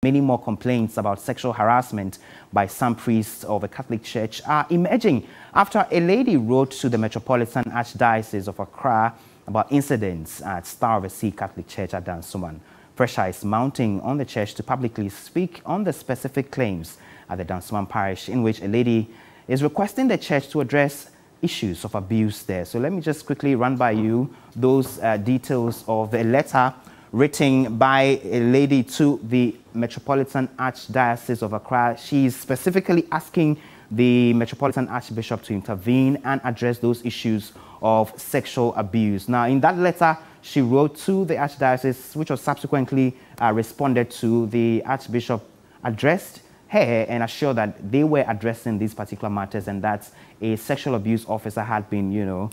Many more complaints about sexual harassment by some priests of the Catholic Church are emerging after a lady wrote to the Metropolitan Archdiocese of Accra about incidents at Star of the Sea Catholic Church at Dansoman. Pressure is mounting on the church to publicly speak on the specific claims at the Dansoman parish, in which a lady is requesting the church to address issues of abuse there. So let me just quickly run by you those details of the letter written by a lady to the Metropolitan Archdiocese of Accra. She's specifically asking the Metropolitan Archbishop to intervene and address those issues of sexual abuse. Now, in that letter, she wrote to the Archdiocese, which was subsequently responded to. The Archbishop addressed her and assured that they were addressing these particular matters and that a sexual abuse officer had been,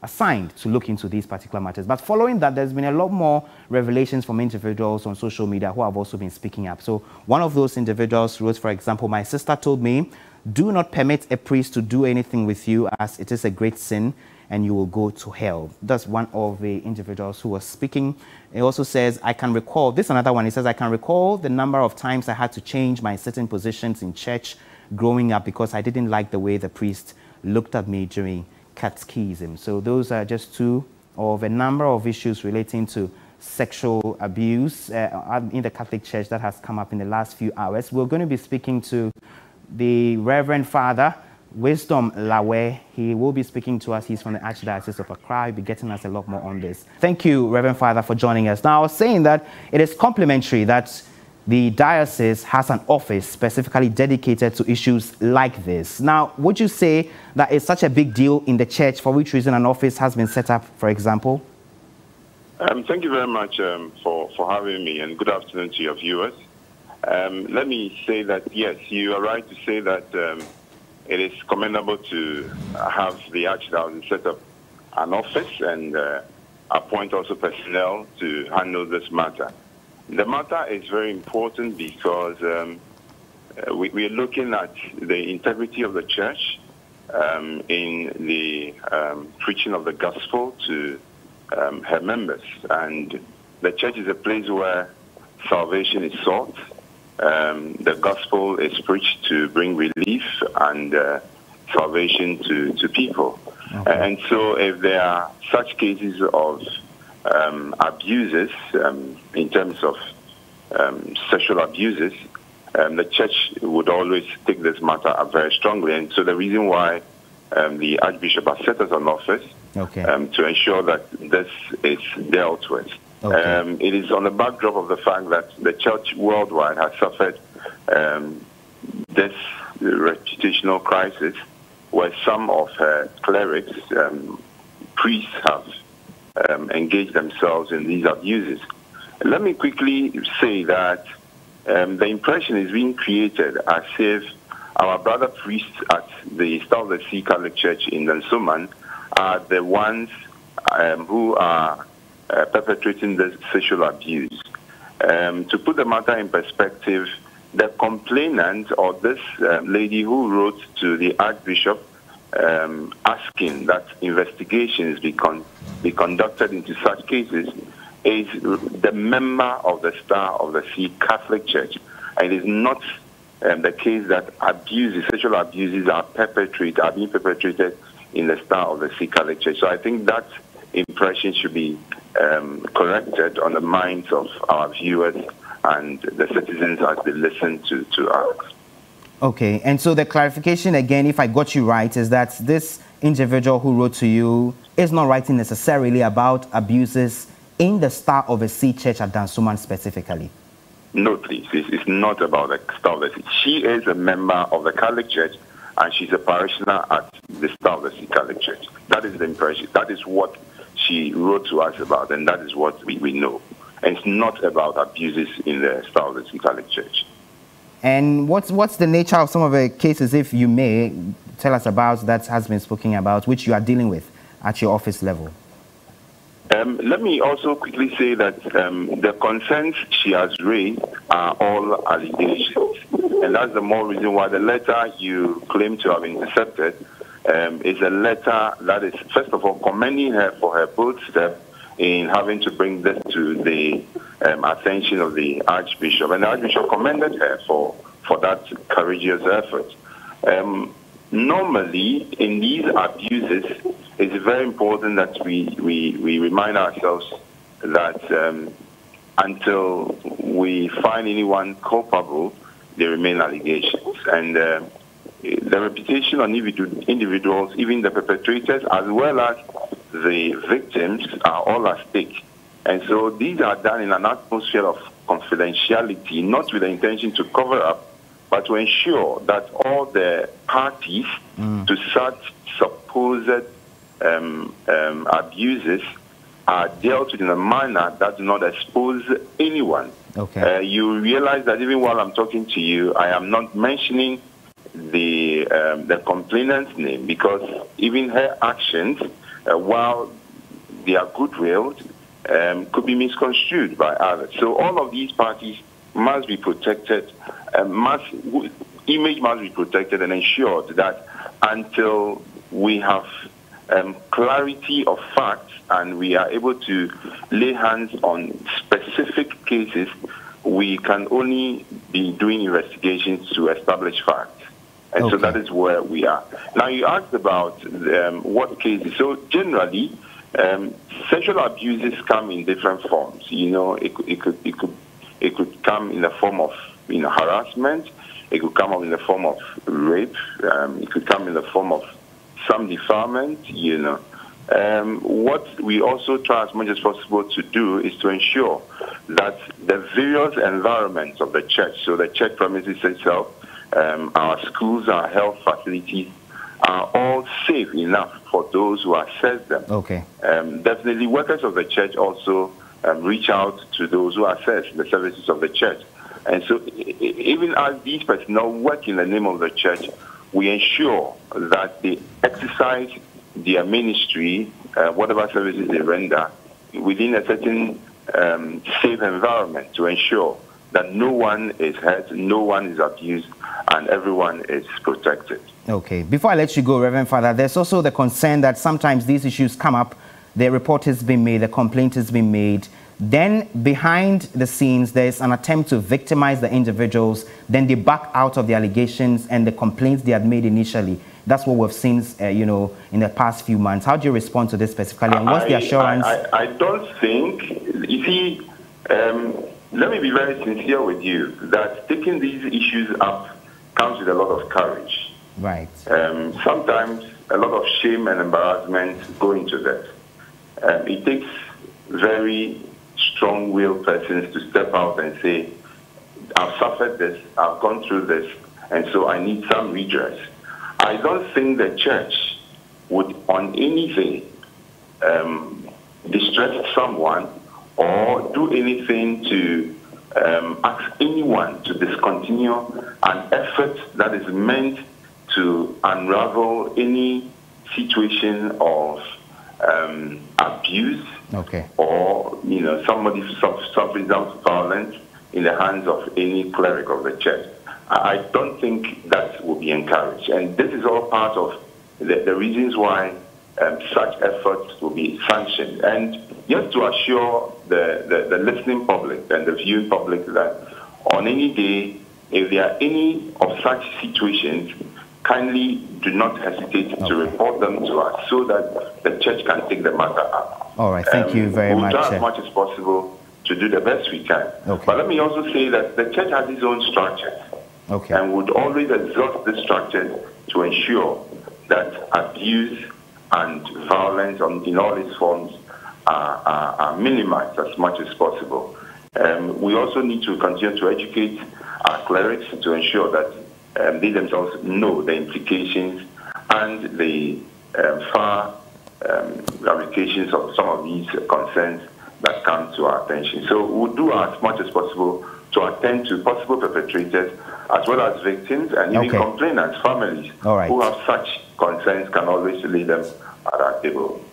assigned to look into these particular matters. But following that, there's been a lot more revelations from individuals on social media who have also been speaking up. So one of those individuals wrote, for example, "My sister told me, do not permit a priest to do anything with you, as it is a great sin and you will go to hell." That's one of the individuals who was speaking. It also says, "I can recall," this is another one, it says, "I can recall the number of times I had to change my certain positions in church growing up because I didn't like the way the priest looked at me during catechism." So those are just two of a number of issues relating to sexual abuse in the Catholic Church that has come up in the last few hours. We're going to be speaking to the Reverend Father Wisdom Lawe. He will be speaking to us. He's from the Archdiocese of Accra. He'll be getting us a lot more on this. Thank you, Reverend Father, for joining us. Now, I was saying that it is complimentary that the diocese has an office specifically dedicated to issues like this. Now, would you say that it's such a big deal in the church, for which reason an office has been set up, for example? Thank you very much for having me, and good afternoon to your viewers. Let me say that, yes, you are right to say that it is commendable to have the Archdiocese set up an office and appoint also personnel to handle this matter. The matter is very important because we are looking at the integrity of the church in the preaching of the gospel to her members. And the church is a place where salvation is sought. The gospel is preached to bring relief and salvation to people. Okay. And so if there are such cases of abuses, in terms of sexual abuses, the church would always take this matter up very strongly. And so the reason why the Archbishop has set us an office, okay, to ensure that this is dealt with. Okay. It is on the backdrop of the fact that the church worldwide has suffered this reputational crisis where some of her clerics, priests have engage themselves in these abuses. Let me quickly say that the impression is being created as if our brother priests at the Star of the Sea Catholic Church in Dansoman are the ones who are perpetrating the sexual abuse. To put the matter in perspective, the complainant, or this lady who wrote to the Archbishop asking that investigations be conducted into such cases, is the member of the Star of the Sea Catholic Church. And it is not the case that sexual abuses are being perpetrated in the Star of the Sea Catholic Church. So I think that impression should be corrected on the minds of our viewers and the citizens as they listen to us. Okay, and so the clarification again, if I got you right, is that this individual who wrote to you is not writing necessarily about abuses in the Star of the Sea Church at Dansoman specifically. No, please. It's not about the Star of the Sea. She is a member of the Catholic Church, and she's a parishioner at the Star of the Sea Catholic Church. That is the impression. That is what she wrote to us about, and that is what we know. And it's not about abuses in the Star of the Sea Catholic Church. And what's the nature of some of the cases, if you may, tell us about that has been spoken about, which you are dealing with at your office level? Let me also quickly say that the concerns she has raised are all allegations. And that's the more reason why the letter you claim to have intercepted is a letter that is, first of all, commending her for her bold step in having to bring this to the attention of the Archbishop, and the Archbishop commended her for that courageous effort. Normally, in these abuses, it's very important that we remind ourselves that until we find anyone culpable, they remain allegations. And the reputation on individuals, even the perpetrators, as well as the victims, are all at stake. And so these are done in an atmosphere of confidentiality, not with the intention to cover up, but to ensure that all the parties to such supposed abuses are dealt with in a manner that do not expose anyone. Okay. You realize that even while I'm talking to you, I am not mentioning the complainant's name, because even her actions, while they are goodwill, could be misconstrued by others. So all of these parties must be protected, image must be protected and ensured that until we have clarity of facts and we are able to lay hands on specific cases, we can only be doing investigations to establish facts. And so that is where we are. Now, you asked about what cases. So generally, sexual abuses come in different forms. You know, it could come in the form of harassment. It could come up in the form of rape. It could come in the form of some defilement. What we also try as much as possible to do is to ensure that the various environments of the church, so the church premises itself, our schools, our health facilities, are all safe enough for those who access them. Okay. Definitely, workers of the church also reach out to those who access the services of the church. And so, even as these personnel work in the name of the church, we ensure that they exercise their ministry, whatever services they render, within a certain safe environment to ensure that no one is hurt, no one is abused, and everyone is protected. Okay. Before I let you go, Reverend Father, there's also the concern that sometimes these issues come up, the report has been made, the complaint has been made, then behind the scenes there's an attempt to victimize the individuals, then they back out of the allegations and the complaints they had made initially. That's what we've seen, in the past few months. How do you respond to this specifically, and what's the assurance? I don't think, you see, let me be very sincere with you, that taking these issues up comes with a lot of courage. Right. Sometimes a lot of shame and embarrassment go into that. It takes very strong-willed persons to step out and say, I've suffered this, I've gone through this, and so I need some redress. I don't think the church would on any day distress someone or do anything to ask anyone to discontinue an effort that is meant to unravel any situation of abuse, okay, or somebody suffering violence in the hands of any cleric of the church. I don't think that will be encouraged, and this is all part of the reasons why such efforts will be sanctioned. And just to assure the listening public and the viewing public that on any day, if there are any of such situations, kindly do not hesitate to report them to us so that the church can take the matter up. All right, thank you very much. We'll try as much as possible to do the best we can. Okay. But let me also say that the church has its own structures, and would always exhaust this structure to ensure that abuse and violence in all its forms are minimized as much as possible. We also need to continue to educate our clerics to ensure that they themselves know the implications and the far ramifications of some of these concerns that come to our attention. So we'll do as much as possible to attend to possible perpetrators as well as victims, and even complainants, families who have such concerns can always lay them at our table.